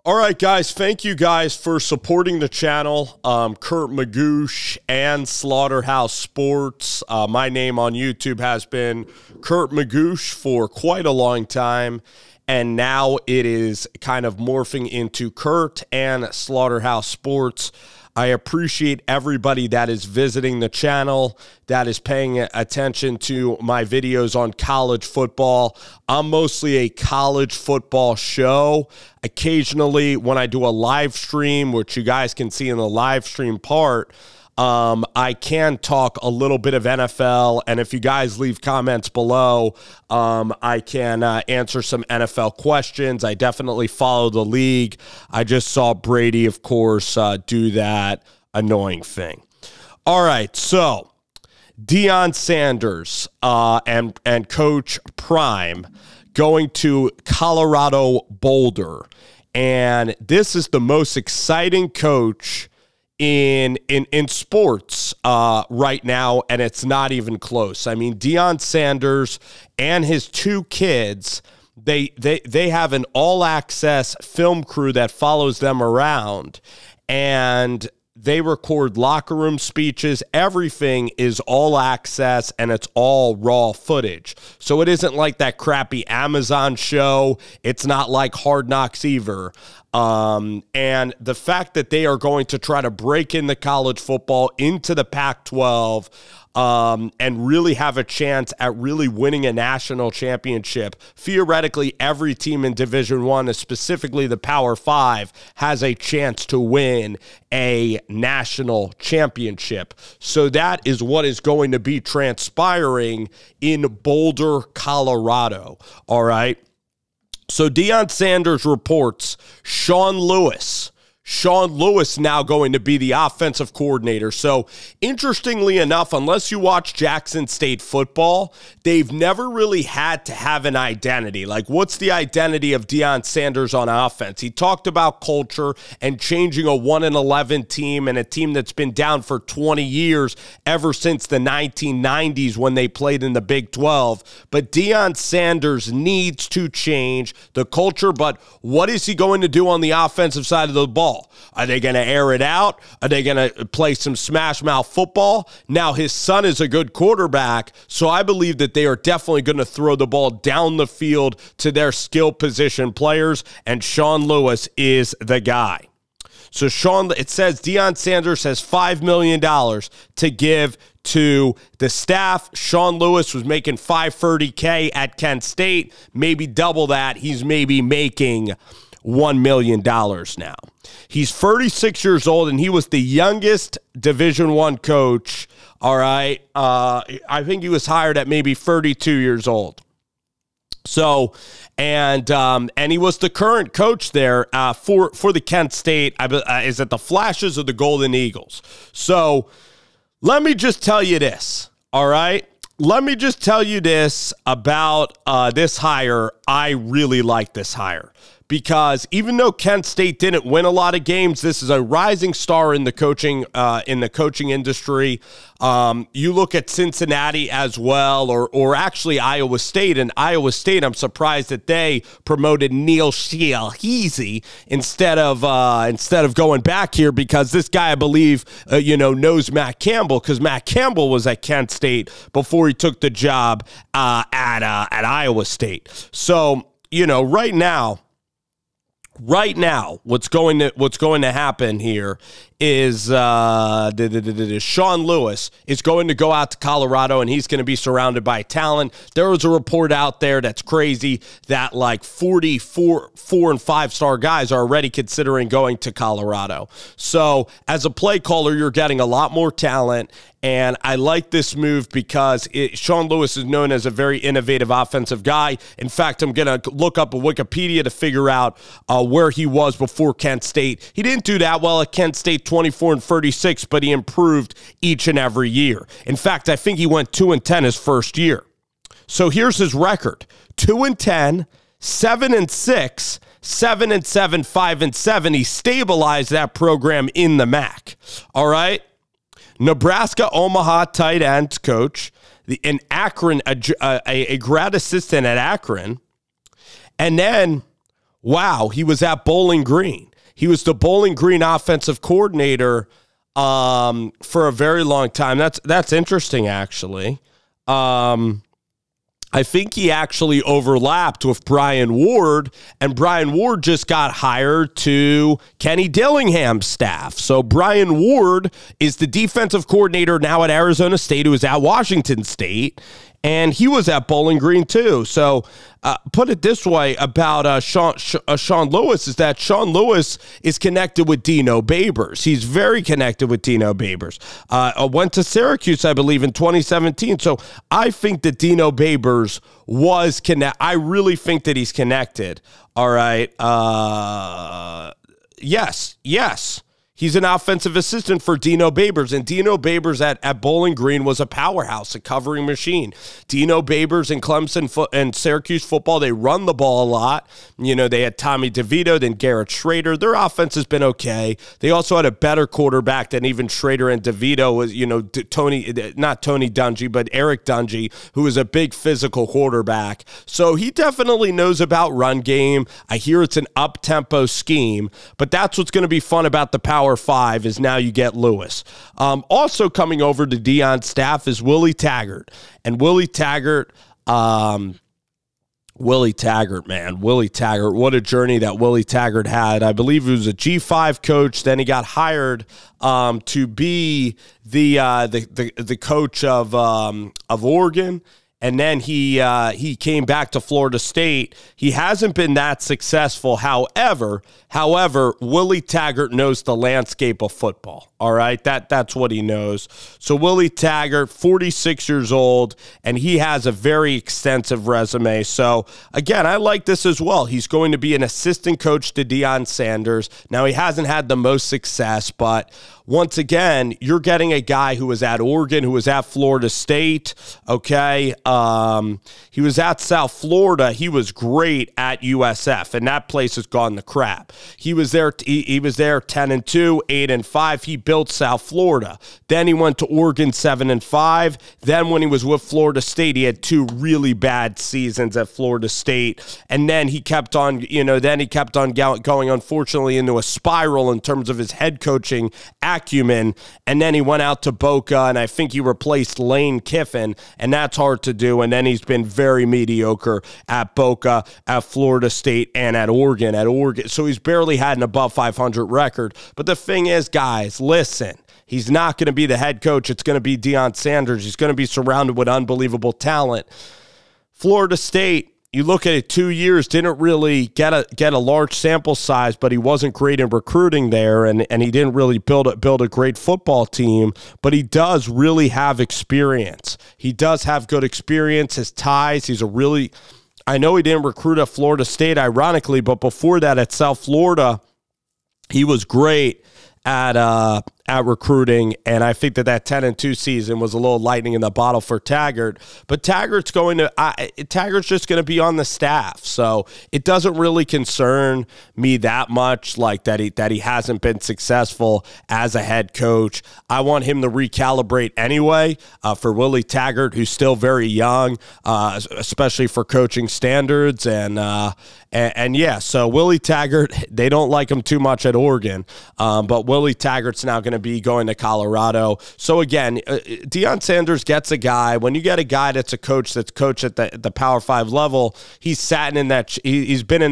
All right, guys, thank you guys for supporting the channel. Kurt Magoosh and Slaughterhouse Sports. My name on YouTube has been Kurt Magoosh for quite a long time, and now it is kind of morphing into Kurt and Slaughterhouse Sports. I appreciate everybody that is visiting the channel, that is paying attention to my videos on college football. I'm mostly a college football show. Occasionally, when I do a live stream, which you guys can see in the live stream part, I can talk a little bit of NFL, and if you guys leave comments below, I can answer some NFL questions. I definitely follow the league. I just saw Brady, of course, do that annoying thing. All right, so Deion Sanders and Coach Prime going to Colorado Boulder, and this is the most exciting coach in sports right now, and it's not even close. I mean, Deion Sanders and his two kids, they have an all-access film crew that follows them around, and they record locker room speeches. Everything is all access, and it's all raw footage. So it isn't like that crappy Amazon show. It's not like Hard Knocks either. And the fact that they are going to try to break into college football, into the Pac-12, and really have a chance at really winning a national championship. Theoretically, every team in Division I, specifically the Power Five, has a chance to win a national championship. So that is what is going to be transpiring in Boulder, Colorado. All right. So Deion Sanders reports Sean Lewis now going to be the offensive coordinator. So interestingly enough, unless you watch Jackson State football, they've never really had to have an identity. Like, what's the identity of Deion Sanders on offense? He talked about culture and changing a 1-11 team and a team that's been down for 20 years, ever since the 1990s when they played in the Big 12. But Deion Sanders needs to change the culture. But what is he going to do on the offensive side of the ball? Are they going to air it out? Are they going to play some smash mouth football? Now, his son is a good quarterback, so I believe that they are definitely going to throw the ball down the field to their skill position players, and Sean Lewis is the guy. So it says Deion Sanders has $5 million to give to the staff. Sean Lewis was making $530K at Kent State, maybe double that. He's maybe making $1 million now. He's 36 years old, and he was the youngest Division I coach. All right. I think he was hired at maybe 32 years old. So, and he was the current coach there for the Kent State. Is it the Flashes or the Golden Eagles? So let me just tell you this. All right. Let me just tell you this about this hire. I really like this hire, because even though Kent State didn't win a lot of games, this is a rising star in the coaching industry. You look at Cincinnati as well, or actually Iowa State. And Iowa State, I'm surprised that they promoted Neil Sheehy instead of going back here, because this guy, I believe, knows Matt Campbell, because Matt Campbell was at Kent State before he took the job at Iowa State. So, right now, what's going to happen here is Sean Lewis is going to go out to Colorado, and he's going to be surrounded by talent. There was a report out there that's crazy that like 44 4- and 5-star guys are already considering going to Colorado. So as a play caller, you're getting a lot more talent. And I like this move because Sean Lewis is known as a very innovative offensive guy. In fact, I'm going to look up a Wikipedia to figure out where he was before Kent State. He didn't do that well at Kent State, 24-36, but he improved each and every year. In fact, I think he went 2-10 his first year. So here's his record: 2-10, 7-6, 7-7, 5-7. He stabilized that program in the MAC. All right. Nebraska Omaha tight end coach, in Akron, a grad assistant at Akron, and then Wow, he was at Bowling Green. He was the Bowling Green offensive coordinator for a very long time. That's interesting, actually. I think he actually overlapped with Brian Ward, and Brian Ward just got hired to Kenny Dillingham's staff. So Brian Ward is the defensive coordinator now at Arizona State, who is at Washington State, and he was at Bowling Green too. So put it this way about Sean Lewis, is that Sean Lewis is connected with Dino Babers. He's very connected with Dino Babers. Went to Syracuse, I believe, in 2017. So I think that Dino Babers was connected. I really think that he's connected. All right. Yes. He's an offensive assistant for Dino Babers, and Dino Babers at Bowling Green was a powerhouse, a covering machine. Dino Babers and Clemson and Syracuse football, they run the ball a lot. You know, they had Tommy DeVito, then Garrett Schrader. Their offense has been okay. They also had a better quarterback than even Schrader and DeVito was, you know, not Tony Dungy, but Eric Dungy, who was a big physical quarterback. So he definitely knows about run game. I hear it's an up-tempo scheme, but that's what's going to be fun about the Power Five is now you get Lewis. Also coming over to Deion's staff is Willie Taggert. And Willie Taggert, man. Willie Taggert, what a journey that Willie Taggert had. I believe he was a G5 coach. Then he got hired to be the coach of Oregon. And then he came back to Florida State. He hasn't been that successful. However, Willie Taggert knows the landscape of football. All right, that's what he knows. So Willie Taggert, 46 years old, and he has a very extensive resume. So again, I like this as well. He's going to be an assistant coach to Deion Sanders. Now, he hasn't had the most success, but once again, you're getting a guy who was at Oregon, who was at Florida State, okay? He was at South Florida. He was great at USF, and that place has gone to crap. He was there 10-2, 8-5. He built South Florida. Then he went to Oregon 7-5. Then when he was with Florida State, he had 2 really bad seasons at Florida State. And then he kept on, going, unfortunately, into a spiral in terms of his head coaching acumen, and then he went out to Boca, and I think he replaced Lane Kiffin, and that's hard to do. And then he's been very mediocre at Boca, at Florida State, and at Oregon. So he's barely had an above 500 record. But the thing is, guys, listen, he's not going to be the head coach. It's going to be Deion Sanders. He's going to be surrounded with unbelievable talent. Florida State, you look at it, 2 years, didn't really get a large sample size, but he wasn't great in recruiting there, and he didn't really build a great football team, but he does really have experience. He does have good experience, his ties. I know he didn't recruit at Florida State, ironically, but before that at South Florida, he was great at recruiting, and I think that 10-2 season was a little lightning in the bottle for Taggert. But Taggert's just going to be on the staff, so it doesn't really concern me that much, like that he hasn't been successful as a head coach. I want him to recalibrate anyway for Willie Taggert, who's still very young, especially for coaching standards, and yeah, so Willie Taggert, they don't like him too much at Oregon, but Willie Taggert's now going to be going to Colorado. So again, Deion Sanders gets a guy. When you get a guy that's coached at the Power 5 level, he's been in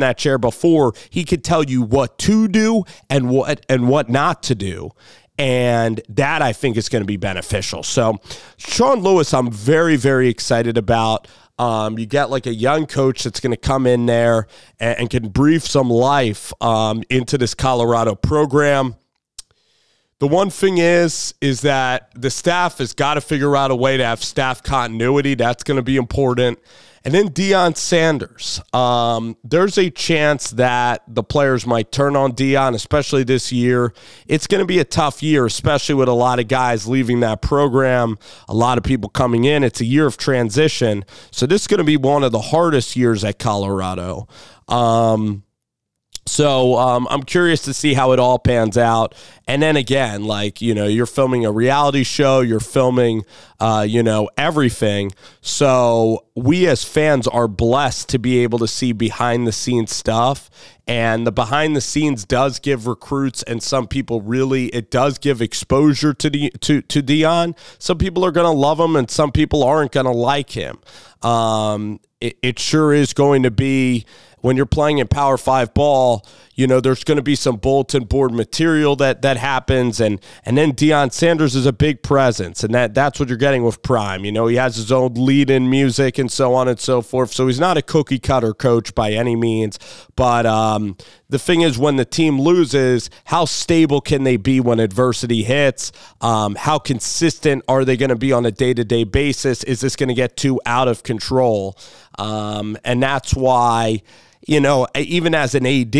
that chair before. He could tell you what to do and what not to do. And that, I think, is going to be beneficial. So Sean Lewis, I'm very, very excited about. You get like a young coach that's going to come in there and can breathe some life into this Colorado program. The one thing is that the staff has got to figure out a way to have staff continuity. That's going to be important. And then Deion Sanders. There's a chance that the players might turn on Deion, especially this year. It's going to be a tough year, especially with a lot of guys leaving that program, a lot of people coming in. It's a year of transition. So this is going to be one of the hardest years at Colorado. So I'm curious to see how it all pans out. And then again, you're filming a reality show, you're filming, everything. So we as fans are blessed to be able to see behind the scenes stuff, and the behind the scenes does give recruits and some people it does give exposure to Deion. Some people are going to love him and some people aren't going to like him. It sure is going to be, when you're playing in Power 5 ball, there's going to be some bulletin board material that happens, and then Deion Sanders is a big presence, and that's what you're getting with Prime. He has his own lead-in music and so on and so forth, so he's not a cookie-cutter coach by any means, but the thing is, when the team loses, how stable can they be when adversity hits? How consistent are they going to be on a day-to-day basis? Is this going to get too out of control? And that's why, even as an AD,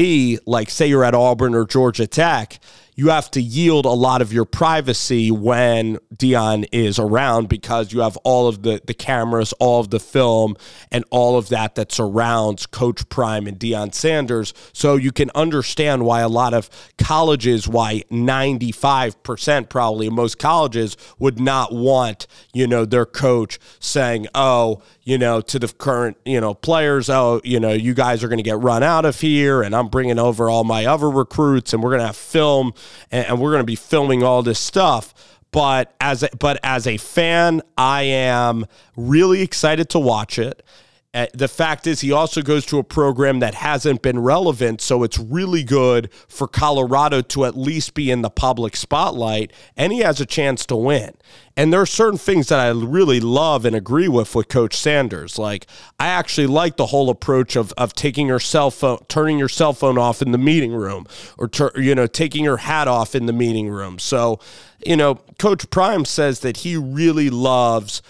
like say you're at Auburn or Georgia Tech, you have to yield a lot of your privacy when Deion is around, because you have all of the cameras, all of the film, and all of that surrounds Coach Prime and Deion Sanders. So you can understand why a lot of colleges, why 95% probably of most colleges would not want, their coach saying, to the current, players, you guys are going to get run out of here, and I'm bringing over all my other recruits, and we're going to have film, and we're going to be filming all this stuff. But as a fan, I am really excited to watch it. The fact is, he also goes to a program that hasn't been relevant, so it's really good for Colorado to at least be in the public spotlight, and he has a chance to win. And there are certain things that I really love and agree with Coach Sanders. Like, I actually like the whole approach of taking your cell phone, turning your cell phone off in the meeting room, or taking your hat off in the meeting room. So, Coach Prime says that he really loves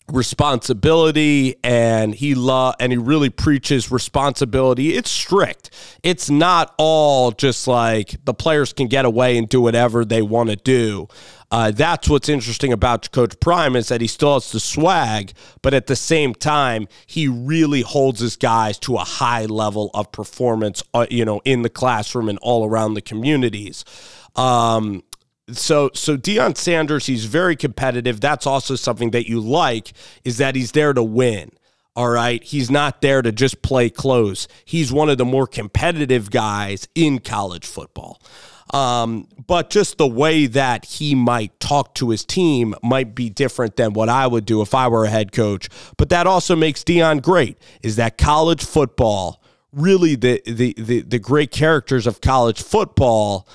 responsibility, and he really preaches responsibility. It's strict. It's not all just like the players can get away and do whatever they want to do. That's what's interesting about Coach Prime, is that he still has the swag, but at the same time, he really holds his guys to a high level of performance, in the classroom and all around the communities. So Deion Sanders, he's very competitive. That's also something that you like, is that he's there to win. All right. He's not there to just play close. He's one of the more competitive guys in college football. But just the way that he might talk to his team might be different than what I would do if I were a head coach. But that also makes Deion great, is that college football, really the great characters of college football,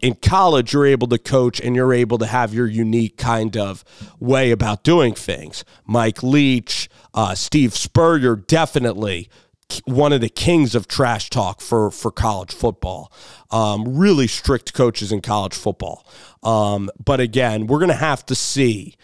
in college, you're able to coach and you're able to have your unique kind of way about doing things. Mike Leach, Steve Spurrier, definitely one of the kings of trash talk for college football. Really strict coaches in college football. But again, we're going to have to see,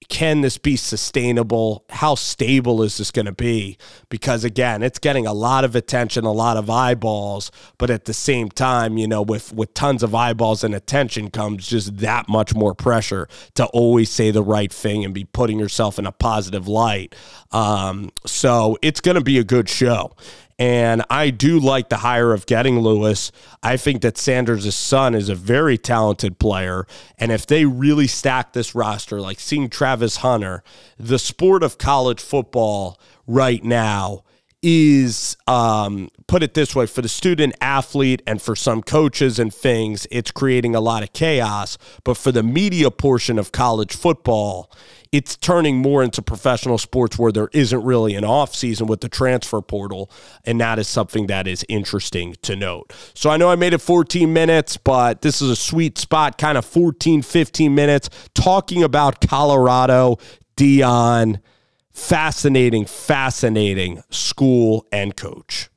can this be sustainable? How stable is this going to be? Because, again, it's getting a lot of attention, a lot of eyeballs, but at the same time, with tons of eyeballs and attention comes just that much more pressure to always say the right thing and be putting yourself in a positive light. So it's going to be a good show. And I do like the hire of getting Lewis. I think that Sanders' son is a very talented player. And if they really stack this roster, like seeing Travis Hunter, the sport of college football right now is, put it this way, for the student athlete and for some coaches and things, it's creating a lot of chaos. But for the media portion of college football, it's turning more into professional sports where there isn't really an off season with the transfer portal, and that is something that is interesting to note. So I know I made it 14 minutes, but this is a sweet spot, kind of 14, 15 minutes, talking about Colorado, Deion, fascinating school and coach.